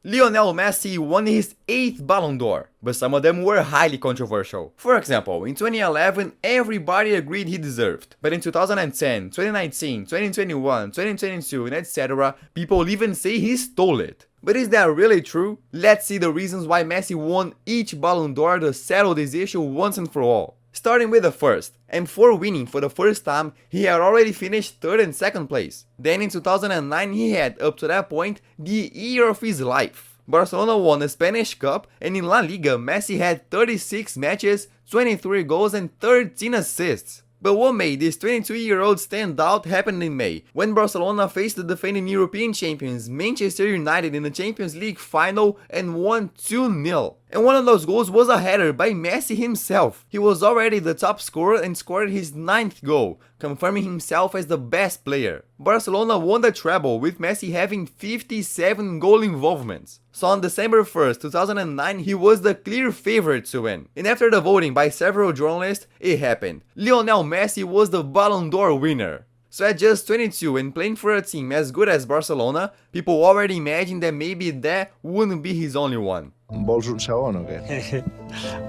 Lionel Messi won his 8th Ballon d'Or, but some of them were highly controversial. For example, in 2011, everybody agreed he deserved, but in 2010, 2019, 2021, 2022, and etc., people even say he stole it. But is that really true? Let's see the reasons why Messi won each Ballon d'Or to settle this issue once and for all. Starting with the first, and for winning for the first time, he had already finished 3rd and 2nd place. Then in 2009 he had, up to that point, the year of his life. Barcelona won the Spanish Cup, and in La Liga Messi had 36 matches, 23 goals and 13 assists. But what made this 22-year-old stand out happened in May, when Barcelona faced the defending European champions Manchester United in the Champions League final and won 2-0. And one of those goals was a header by Messi himself. He was already the top scorer and scored his 9th goal, confirming himself as the best player. Barcelona won the treble, with Messi having 57 goal involvements. So on December 1st, 2009, he was the clear favorite to win. And after the voting by several journalists, it happened. Lionel Messi was the Ballon d'Or winner. So at just 22 and playing for a team as good as Barcelona, people already imagined that maybe that wouldn't be his only one. ¿Vols un segon o qué?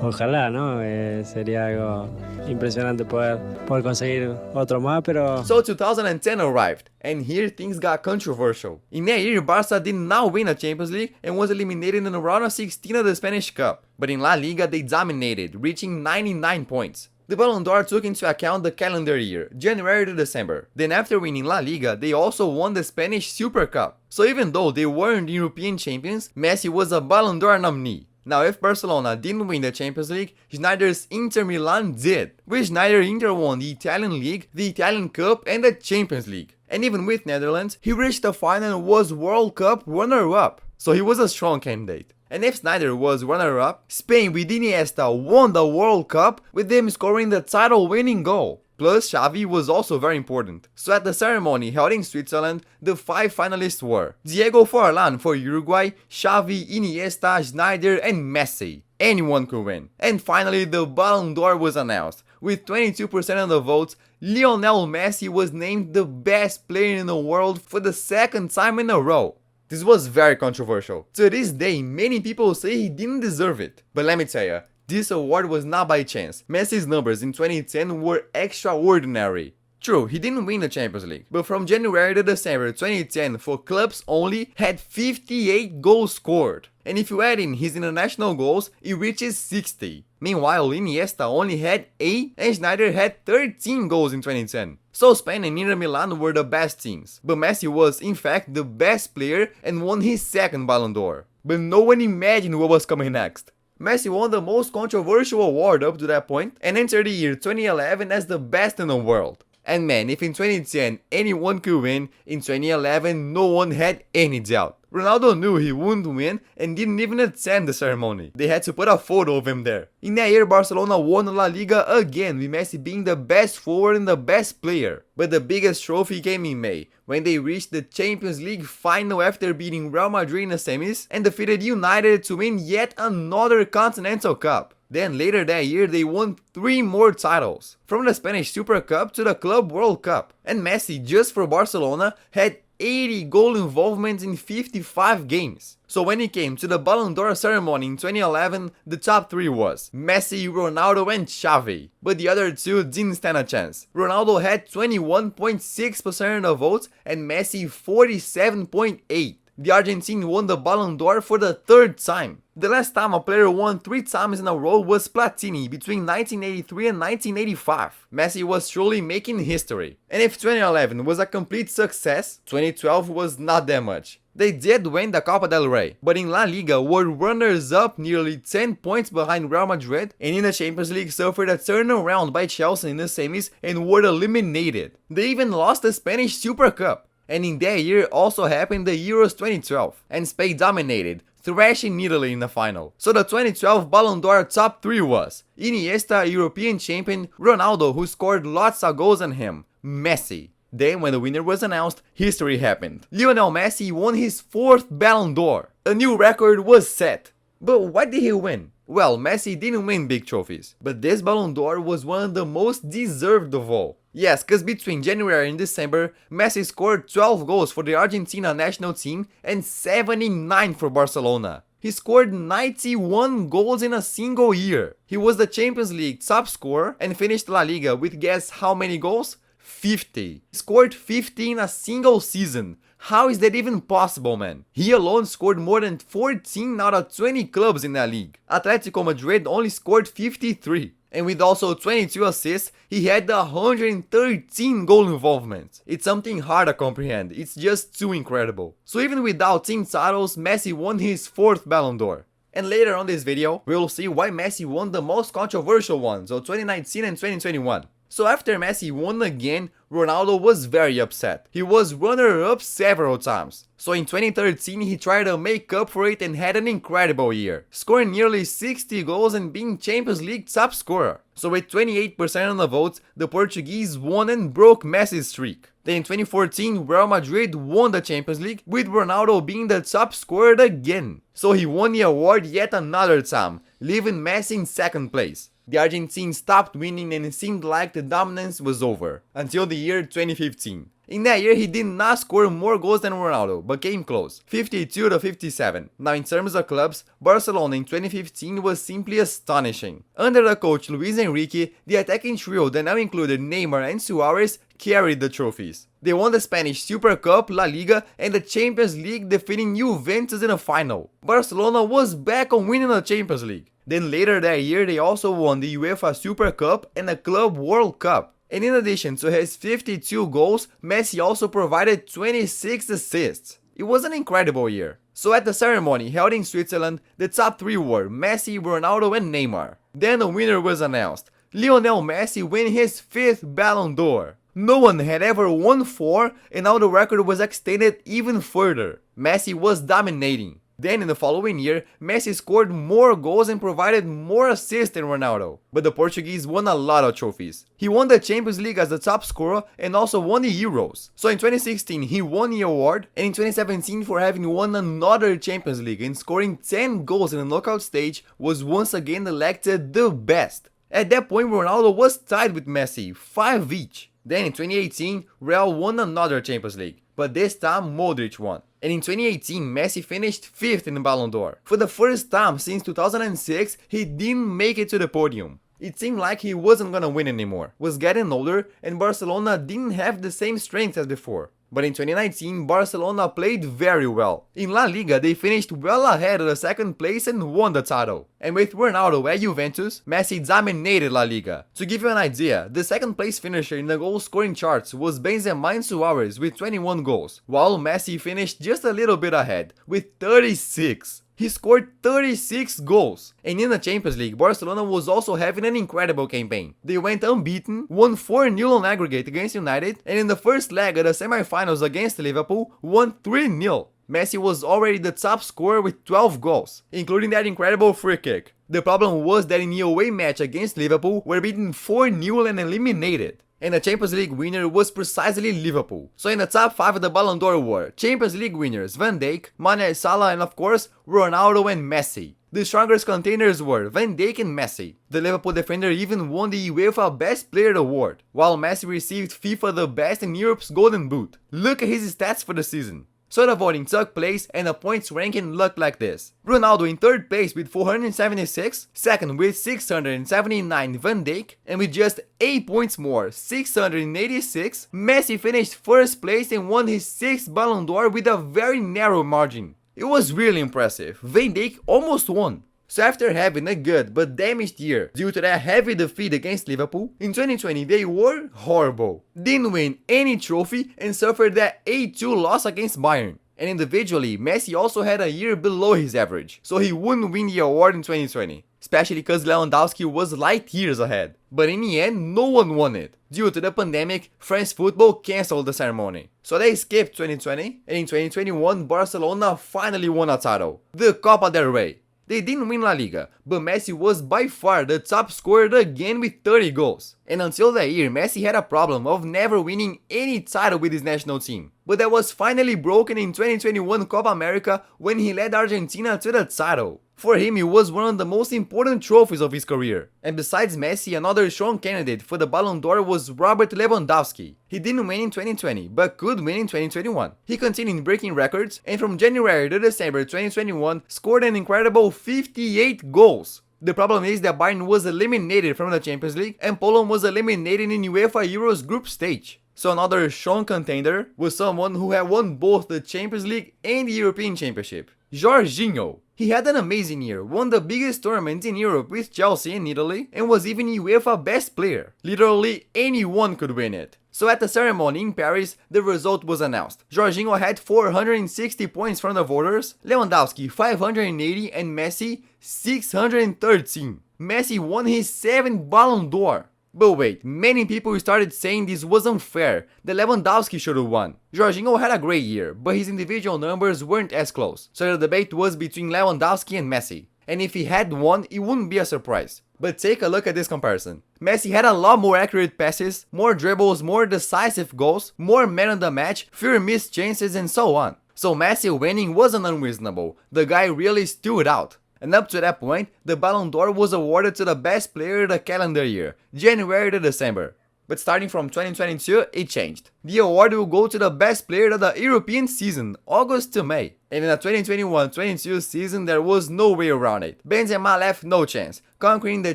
Ojalá, ¿no? Sería algo impresionante poder conseguir otro más, pero... So 2010 arrived, and here things got controversial. In that year, Barca did not win a Champions League and was eliminated in the round of 16 of the Spanish Cup. But in La Liga, they dominated, reaching 99 points. The Ballon d'Or took into account the calendar year, January to December. Then after winning La Liga, they also won the Spanish Super Cup. So even though they weren't European champions, Messi was a Ballon d'Or nominee. Now if Barcelona didn't win the Champions League, Sneijder's Inter Milan did. With Sneijder, Inter won the Italian League, the Italian Cup and the Champions League. And even with Netherlands, he reached the final and was World Cup runner-up. So he was a strong candidate. And if Sneijder was runner-up, Spain with Iniesta won the World Cup, with them scoring the title-winning goal. Plus, Xavi was also very important. So at the ceremony held in Switzerland, the 5 finalists were Diego Forlan for Uruguay, Xavi, Iniesta, Sneijder and Messi. Anyone could win. And finally, the Ballon d'Or was announced. With 22% of the votes, Lionel Messi was named the best player in the world for the 2nd time in a row. This was very controversial. To this day, many people say he didn't deserve it. But let me tell you, this award was not by chance. Messi's numbers in 2010 were extraordinary. True, he didn't win the Champions League, but from January to December 2010 for clubs only, had 58 goals scored. And if you add in his international goals, it reaches 60. Meanwhile, Iniesta only had 8 and Sneijder had 13 goals in 2010. So Spain and Inter Milan were the best teams, but Messi was in fact the best player and won his 2nd Ballon d'Or. But no one imagined what was coming next. Messi won the most controversial award up to that point and entered the year 2011 as the best in the world. And man, if in 2010 anyone could win, in 2011 no one had any doubt. Ronaldo knew he wouldn't win and didn't even attend the ceremony. They had to put a photo of him there. In that year, Barcelona won La Liga again, with Messi being the best forward and the best player. But the biggest trophy came in May, when they reached the Champions League final after beating Real Madrid in the semis and defeated United to win yet another Continental Cup. Then later that year they won 3 more titles, from the Spanish Super Cup to the Club World Cup. And Messi, just for Barcelona, had 80 goal involvements in 55 games. So when it came to the Ballon d'Or ceremony in 2011, the top 3 was Messi, Ronaldo and Xavi. But the other 2 didn't stand a chance. Ronaldo had 21.6% of the votes and Messi 47.8%. The Argentine won the Ballon d'Or for the 3rd time. The last time a player won 3 times in a row was Platini between 1983 and 1985. Messi was truly making history. And if 2011 was a complete success, 2012 was not that much. They did win the Copa del Rey, but in La Liga were runners-up, nearly 10 points behind Real Madrid, and in the Champions League suffered a turnaround by Chelsea in the semis and were eliminated. They even lost the Spanish Super Cup. And in that year also happened the Euros 2012, and Spain dominated, thrashing Italy in the final. So the 2012 Ballon d'Or top 3 was Iniesta, European champion, Ronaldo, who scored lots of goals on him, Messi. Then when the winner was announced, history happened. Lionel Messi won his 4th Ballon d'Or. A new record was set. But what did he win? Well, Messi didn't win big trophies, but this Ballon d'Or was one of the most deserved of all. Yes, cause between January and December, Messi scored 12 goals for the Argentina national team and 79 for Barcelona. He scored 91 goals in a single year. He was the Champions League top scorer and finished La Liga with guess how many goals? 50. He scored 50 in a single season. How is that even possible, man? He alone scored more than 14 out of 20 clubs in that league. Atletico Madrid only scored 53. And with also 22 assists, he had 113 goal involvements. It's something hard to comprehend, it's just too incredible. So even without team titles, Messi won his 4th Ballon d'Or. And later on this video, we will see why Messi won the most controversial ones of 2019 and 2021. So after Messi won again, Ronaldo was very upset. He was runner-up several times. So in 2013 he tried to make up for it and had an incredible year, scoring nearly 60 goals and being Champions League top scorer. So with 28% of the votes, the Portuguese won and broke Messi's streak. Then in 2014, Real Madrid won the Champions League, with Ronaldo being the top scorer again. So he won the award yet another time, leaving Messi in 2nd place. The Argentines stopped winning and it seemed like the dominance was over, until the year 2015. In that year he did not score more goals than Ronaldo, but came close, 52 to 57. Now in terms of clubs, Barcelona in 2015 was simply astonishing. Under the coach Luis Enrique, the attacking trio that now included Neymar and Suarez carried the trophies. They won the Spanish Super Cup, La Liga and the Champions League, defeating Juventus in a final. Barcelona was back on winning the Champions League. Then later that year they also won the UEFA Super Cup and the Club World Cup. And in addition to his 52 goals, Messi also provided 26 assists. It was an incredible year. So at the ceremony held in Switzerland, the top 3 were Messi, Ronaldo and Neymar. Then the winner was announced. Lionel Messi won his 5th Ballon d'Or. No one had ever won 4 and now the record was extended even further. Messi was dominating. Then in the following year, Messi scored more goals and provided more assists than Ronaldo. But the Portuguese won a lot of trophies. He won the Champions League as the top scorer and also won the Euros. So in 2016 he won the award, and in 2017 for having won another Champions League and scoring 10 goals in the knockout stage was once again elected the best. At that point Ronaldo was tied with Messi, 5 each. Then in 2018 Real won another Champions League, but this time Modric won. And in 2018, Messi finished 5th in the Ballon d'Or. For the first time since 2006, he didn't make it to the podium. It seemed like he wasn't gonna win anymore, was getting older, and Barcelona didn't have the same strength as before. But in 2019, Barcelona played very well. In La Liga, they finished well ahead of the 2nd place and won the title. And with Ronaldo at Juventus, Messi dominated La Liga. To give you an idea, the 2nd place finisher in the goal scoring charts was Benzema and Suarez with 21 goals, while Messi finished just a little bit ahead, with 36. He scored 36 goals. And in the Champions League, Barcelona was also having an incredible campaign. They went unbeaten, won 4-0 on aggregate against United, and in the first leg of the semi-finals against Liverpool, won 3-0. Messi was already the top scorer with 12 goals, including that incredible free kick. The problem was that in the away match against Liverpool, were beaten 4-0 and eliminated. And the Champions League winner was precisely Liverpool. So in the top 5 of the Ballon d'Or were Champions League winners Van Dijk, Mane, Salah and of course Ronaldo and Messi. The strongest contenders were Van Dijk and Messi. The Liverpool defender even won the UEFA Best Player award, while Messi received FIFA the Best in Europe's Golden Boot. Look at his stats for the season. So the voting took place and the points ranking looked like this. Ronaldo in 3rd place with 476, 2nd with 679 Van Dijk, and with just 8 points more, 686, Messi finished 1st place and won his 6th Ballon d'Or with a very narrow margin. It was really impressive. Van Dijk almost won. So after having a good but damaged year due to that heavy defeat against Liverpool, in 2020 they were horrible. Didn't win any trophy and suffered that 8-2 loss against Bayern. And individually, Messi also had a year below his average, so he wouldn't win the award in 2020. Especially because Lewandowski was light years ahead. But in the end, no one won it. Due to the pandemic, France football cancelled the ceremony. So they skipped 2020, and in 2021 Barcelona finally won a title, the Copa del Rey. They didn't win La Liga, but Messi was by far the top scorer again with 30 goals. And until that year, Messi had a problem of never winning any title with his national team. But that was finally broken in 2021 Copa America when he led Argentina to the title. For him, it was one of the most important trophies of his career. And besides Messi, another strong candidate for the Ballon d'Or was Robert Lewandowski. He didn't win in 2020, but could win in 2021. He continued breaking records, and from January to December 2021, scored an incredible 58 goals. The problem is that Bayern was eliminated from the Champions League, and Poland was eliminated in UEFA Euros group stage. So another strong contender was someone who had won both the Champions League and the European Championship. Jorginho. He had an amazing year, won the biggest tournaments in Europe with Chelsea and Italy, and was even UEFA Best Player. Literally anyone could win it. So at the ceremony in Paris, the result was announced. Jorginho had 460 points from the voters, Lewandowski 580 and Messi 613. Messi won his 7th Ballon d'Or. But wait, many people started saying this was unfair, that Lewandowski should have won. Jorginho had a great year, but his individual numbers weren't as close, so the debate was between Lewandowski and Messi. And if he had won, it wouldn't be a surprise. But take a look at this comparison. Messi had a lot more accurate passes, more dribbles, more decisive goals, more man of the match, fewer missed chances and so on. So Messi winning wasn't unreasonable, the guy really stood out. And up to that point, the Ballon d'Or was awarded to the best player of the calendar year, January to December. But starting from 2022, it changed. The award will go to the best player of the European season, August to May. And in the 2021-22 season, there was no way around it. Benzema left no chance, conquering the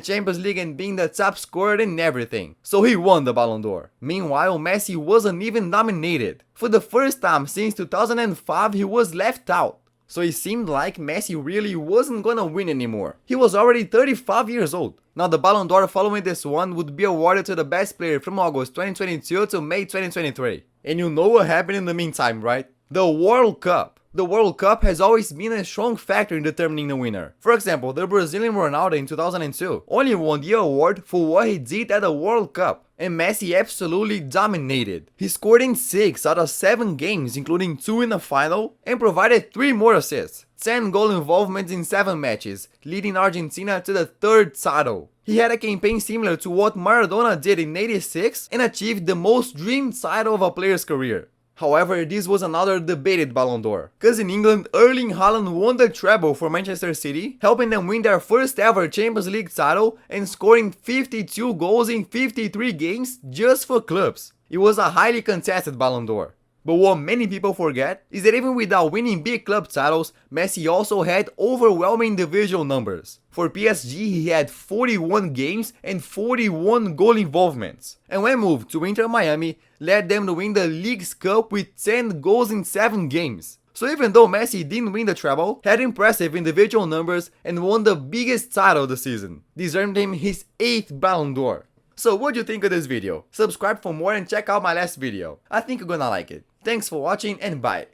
Champions League and being the top scorer in everything. So he won the Ballon d'Or. Meanwhile, Messi wasn't even nominated. For the first time since 2005, he was left out. So it seemed like Messi really wasn't gonna win anymore. He was already 35 years old. Now the Ballon d'Or following this one would be awarded to the best player from August 2022 to May 2023. And you know what happened in the meantime, right? The World Cup. The World Cup has always been a strong factor in determining the winner. For example, the Brazilian Ronaldo in 2002 only won the award for what he did at the World Cup. And Messi absolutely dominated. He scored in 6 out of 7 games, including 2 in the final, and provided 3 more assists. 10 goal involvements in 7 matches, leading Argentina to the 3rd title. He had a campaign similar to what Maradona did in '86 and achieved the most dreamed title of a player's career. However, this was another debated Ballon d'Or, cause in England, Erling Haaland won the treble for Manchester City, helping them win their first ever Champions League title and scoring 52 goals in 53 games just for clubs. It was a highly contested Ballon d'Or. But what many people forget is that even without winning big club titles, Messi also had overwhelming individual numbers. For PSG, he had 41 games and 41 goal involvements. And when moved to Inter Miami, led them to win the League's Cup with 10 goals in 7 games. So even though Messi didn't win the treble, had impressive individual numbers and won the biggest title of the season. This earned him his 8th Ballon d'Or. So what do you think of this video? Subscribe for more and check out my last video. I think you're gonna like it. Thanks for watching and bye.